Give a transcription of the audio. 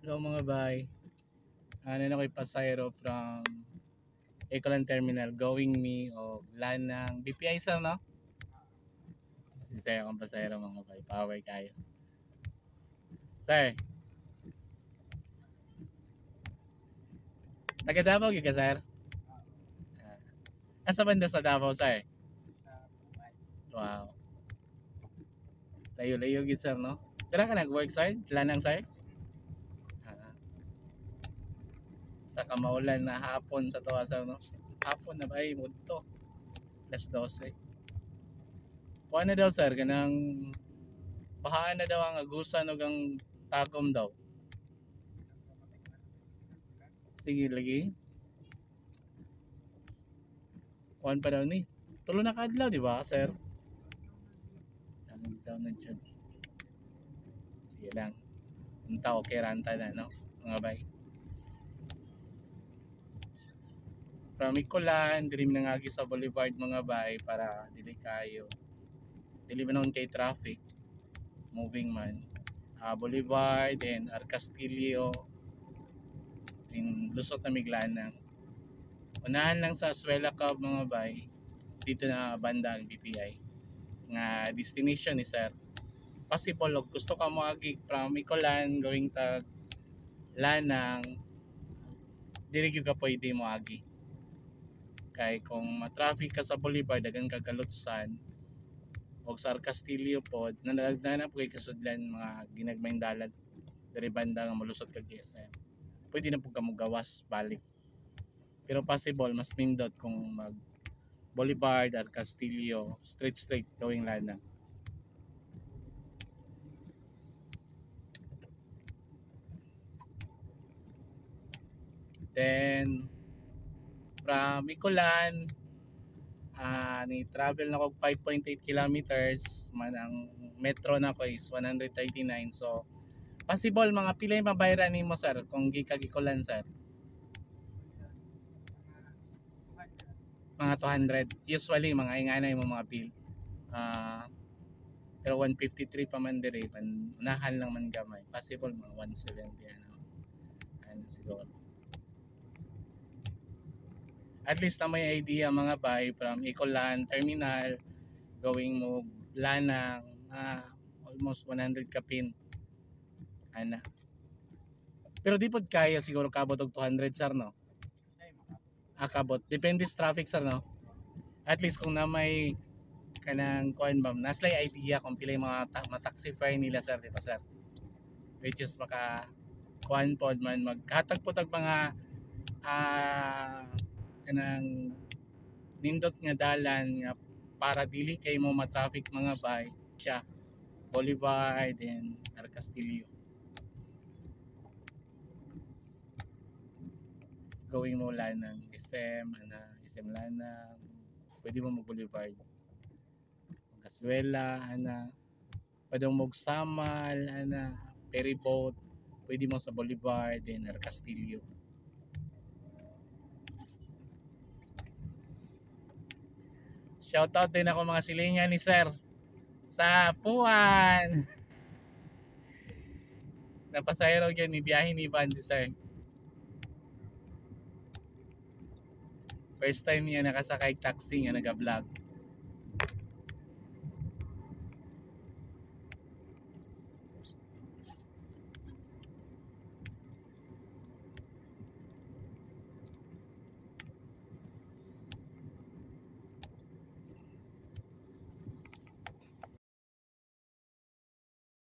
Hello mga bay. Ano na ko'y pasayro from Ecolan Terminal going me o Lanang BPI sir no? Si sir akong pasayro mga bay. Power kayo. Sir, taga Davao gyud ka sir? Asa banda sa Davao sir? Wow. Layo-layo gyud sir no? Dira ka nag-work sir? Lanang sir? Ah, sa kamaulan na hapon sa tuwa sir no? Hapon na ba ay mudto. Alas 12. Kuha na daw sir kanang bahaan na daw ang agusan o ang tagom daw. Sige lagi. Kuhan pa daw ni. Tulo na kadlaw di ba sir? Anong daw na dyan? Sige lang. Ang tao kay ranta na no? Mga bay. From Icolan, dili mi nangagi sa Boulevard mga bay para dili kayo. Dili man kay traffic. Moving man. Boulevard and Arcastillo in Lusot na Miglanang. Unahan lang sa Aswela Cab mga bay. Dito na banda ang BPI. Nga destination ni sir. Possible og gusto ka moagi from Icolan going tag Lanang, dili gyud ka pwede moagi. Kay kung ma-traffic ka sa Boulevard dagan ka kalutsan og sa Castillo pod nanagdana po kay kasudlan mga ginagmayng dalan diri banda nga molusot kag GSM. Pwede na pud ka mo gawas balik. Pero possible mas nindot kung mag Boulevard at Castillo straight going Lanang. Then from Icolan ni travel na kog 5.8 kilometers man ang metro na ko is 139, so possible mga pila yung mabayaran nimo sir kung gikagikulan sir? Mga 200 usually mga inganay mo mga bill. Pero 153 pa man dire unahan lang man gamay, possible mga 170 ano siguro. At least na may idea mga bay from Icolan Terminal going mo Lanang, almost 100 kapin ana. Pero di pod kaya siguro kabot og 200 sir no? Kabot depende sa traffic sir no? At least kung na may kanang kuan ba naslay idea kung pila yung mga taxi fare nila sir di ba sir? Which is maka kuan pod man maghatag pod og mga kanang nindot nga dalan nga para dili kay mo ma-traffic mga bay siya Boulevard and Arcastillo going mo Lanang SM SM Lanang pwede mo mag Boulevard Casuela pwede mo mag Samal ferry boat pwede mo sa Boulevard and Arcastillo. Shoutout din ako mga silingan ni sir sa Puan. Napasayro yun ni biyahe ni Van si sir. First time niya nakasakay taxi nga nag-vlog.